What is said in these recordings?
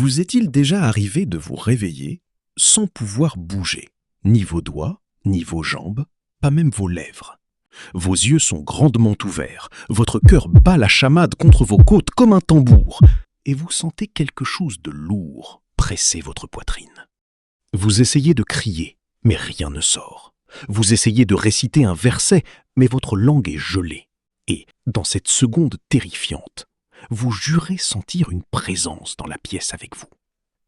Vous est-il déjà arrivé de vous réveiller sans pouvoir bouger, ni vos doigts, ni vos jambes, pas même vos lèvres? Vos yeux sont grandement ouverts, votre cœur bat la chamade contre vos côtes comme un tambour, et vous sentez quelque chose de lourd presser votre poitrine. Vous essayez de crier, mais rien ne sort. Vous essayez de réciter un verset, mais votre langue est gelée. Et, dans cette seconde terrifiante, vous jurez sentir une présence dans la pièce avec vous.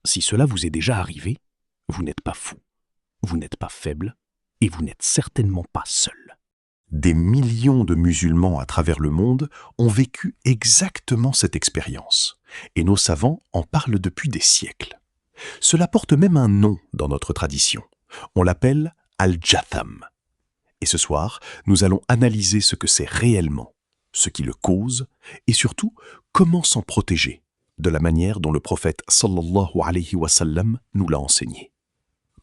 Si cela vous est déjà arrivé, vous n'êtes pas fou, vous n'êtes pas faible, et vous n'êtes certainement pas seul. Des millions de musulmans à travers le monde ont vécu exactement cette expérience, et nos savants en parlent depuis des siècles. Cela porte même un nom dans notre tradition. On l'appelle Al-Jatham. Et ce soir, nous allons analyser ce que c'est réellement, ce qui le cause, et surtout, comment s'en protéger, de la manière dont le prophète sallallahu alayhi wa sallam nous l'a enseigné.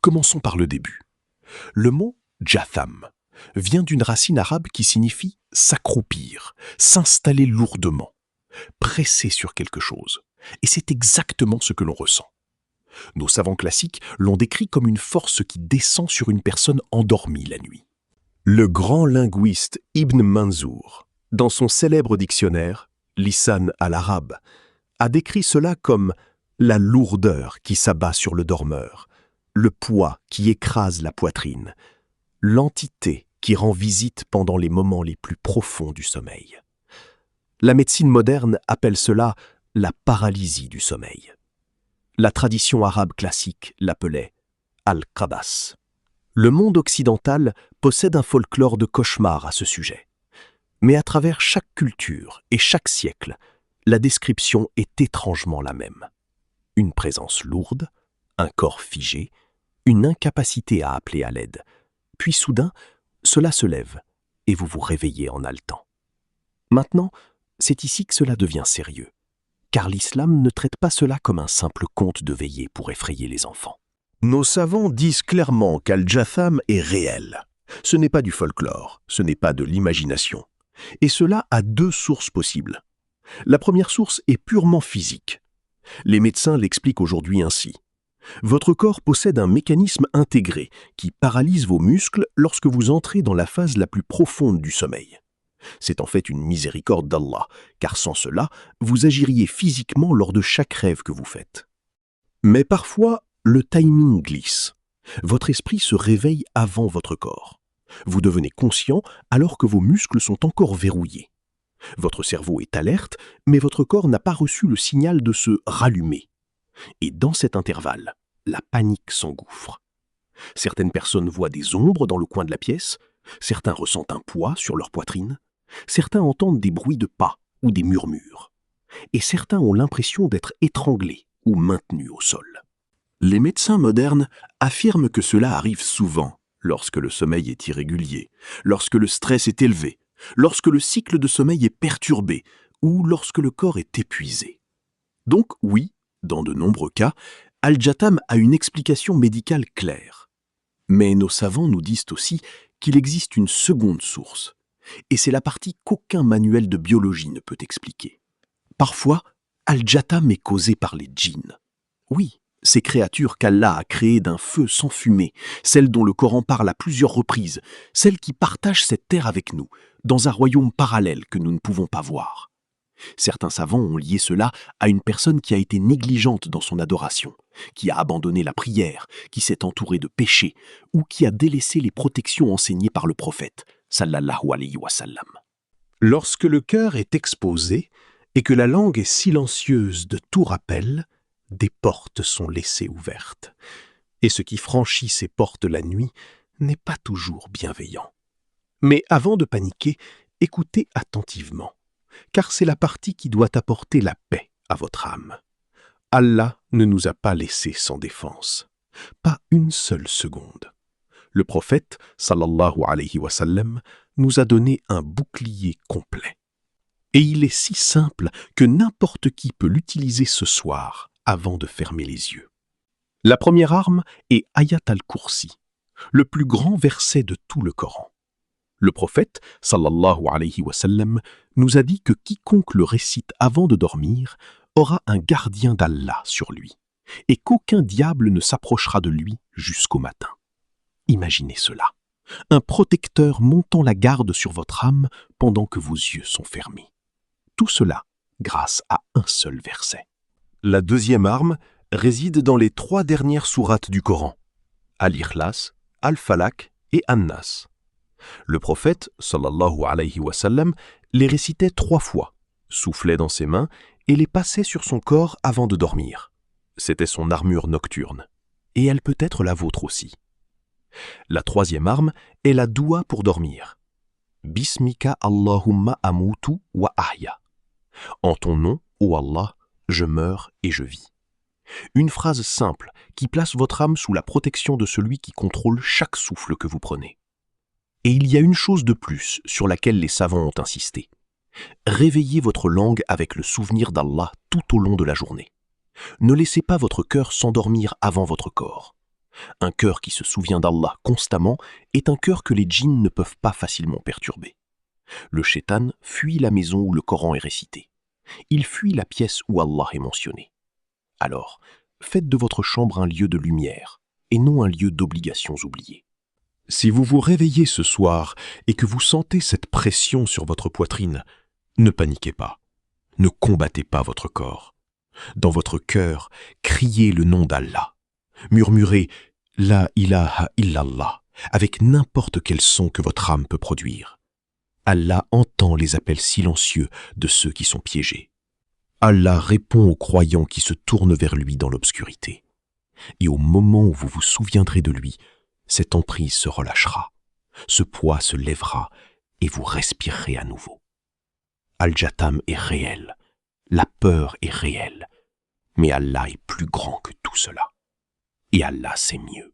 Commençons par le début. Le mot « jatham » vient d'une racine arabe qui signifie « s'accroupir », s'installer lourdement, presser sur quelque chose. Et c'est exactement ce que l'on ressent. Nos savants classiques l'ont décrit comme une force qui descend sur une personne endormie la nuit. Le grand linguiste Ibn Manzour, dans son célèbre dictionnaire « Lisan al-Arabe », a décrit cela comme la lourdeur qui s'abat sur le dormeur, le poids qui écrase la poitrine, l'entité qui rend visite pendant les moments les plus profonds du sommeil. La médecine moderne appelle cela la paralysie du sommeil. La tradition arabe classique l'appelait al-qabas. Le monde occidental possède un folklore de cauchemar à ce sujet. Mais à travers chaque culture et chaque siècle, la description est étrangement la même. Une présence lourde, un corps figé, une incapacité à appeler à l'aide. Puis soudain, cela se lève et vous vous réveillez en haletant. Maintenant, c'est ici que cela devient sérieux, car l'islam ne traite pas cela comme un simple conte de veillée pour effrayer les enfants. Nos savants disent clairement qu'Al-Jatham est réel. Ce n'est pas du folklore, ce n'est pas de l'imagination. Et cela a deux sources possibles. La première source est purement physique. Les médecins l'expliquent aujourd'hui ainsi. Votre corps possède un mécanisme intégré qui paralyse vos muscles lorsque vous entrez dans la phase la plus profonde du sommeil. C'est en fait une miséricorde d'Allah, car sans cela, vous agiriez physiquement lors de chaque rêve que vous faites. Mais parfois, le timing glisse. Votre esprit se réveille avant votre corps. Vous devenez conscient alors que vos muscles sont encore verrouillés. Votre cerveau est alerte, mais votre corps n'a pas reçu le signal de se rallumer. Et dans cet intervalle, la panique s'engouffre. Certaines personnes voient des ombres dans le coin de la pièce, certains ressentent un poids sur leur poitrine, certains entendent des bruits de pas ou des murmures, et certains ont l'impression d'être étranglés ou maintenus au sol. Les médecins modernes affirment que cela arrive souvent lorsque le sommeil est irrégulier, lorsque le stress est élevé, lorsque le cycle de sommeil est perturbé ou lorsque le corps est épuisé. Donc oui, dans de nombreux cas, Al-Jatham a une explication médicale claire. Mais nos savants nous disent aussi qu'il existe une seconde source, et c'est la partie qu'aucun manuel de biologie ne peut expliquer. Parfois, Al-Jatham est causé par les djinns. Oui, ces créatures qu'Allah a créées d'un feu sans fumée, celles dont le Coran parle à plusieurs reprises, celles qui partagent cette terre avec nous, dans un royaume parallèle que nous ne pouvons pas voir. Certains savants ont lié cela à une personne qui a été négligente dans son adoration, qui a abandonné la prière, qui s'est entourée de péchés, ou qui a délaissé les protections enseignées par le prophète, sallallahu alayhi wa sallam. Lorsque le cœur est exposé et que la langue est silencieuse de tout rappel, des portes sont laissées ouvertes. Et ce qui franchit ces portes la nuit n'est pas toujours bienveillant. Mais avant de paniquer, écoutez attentivement, car c'est la partie qui doit apporter la paix à votre âme. Allah ne nous a pas laissés sans défense, pas une seule seconde. Le prophète, sallallahu alayhi wa sallam, nous a donné un bouclier complet. Et il est si simple que n'importe qui peut l'utiliser ce soir avant de fermer les yeux. La première arme est Ayat al-Kursi, le plus grand verset de tout le Coran. Le prophète, sallallahu alayhi wa sallam, nous a dit que quiconque le récite avant de dormir aura un gardien d'Allah sur lui. et qu'aucun diable ne s'approchera de lui jusqu'au matin. Imaginez cela, un protecteur montant la garde sur votre âme pendant que vos yeux sont fermés. Tout cela grâce à un seul verset. La deuxième arme réside dans les 3 dernières sourates du Coran, Al-Ikhlas, Al-Falaq et An-Nas. Le prophète, sallallahu alayhi wa sallam, les récitait 3 fois, soufflait dans ses mains et les passait sur son corps avant de dormir. C'était son armure nocturne, et elle peut être la vôtre aussi. La 3e arme est la doua pour dormir. Bismika Allahumma amutu wa ahya. En ton nom, ô Allah, je meurs et je vis. Une phrase simple qui place votre âme sous la protection de celui qui contrôle chaque souffle que vous prenez. Et il y a une chose de plus sur laquelle les savants ont insisté. Réveillez votre langue avec le souvenir d'Allah tout au long de la journée. Ne laissez pas votre cœur s'endormir avant votre corps. Un cœur qui se souvient d'Allah constamment est un cœur que les djinns ne peuvent pas facilement perturber. Le shaitan fuit la maison où le Coran est récité. Il fuit la pièce où Allah est mentionné. Alors, faites de votre chambre un lieu de lumière et non un lieu d'obligations oubliées. Si vous vous réveillez ce soir et que vous sentez cette pression sur votre poitrine, ne paniquez pas. Ne combattez pas votre corps. Dans votre cœur, criez le nom d'Allah. Murmurez « La ilaha illallah » avec n'importe quel son que votre âme peut produire. Allah entend les appels silencieux de ceux qui sont piégés. Allah répond aux croyants qui se tournent vers lui dans l'obscurité. Et au moment où vous vous souviendrez de lui, cette emprise se relâchera, ce poids se lèvera et vous respirerez à nouveau. Al-Jatham est réel, la peur est réelle, mais Allah est plus grand que tout cela. Et Allah sait mieux.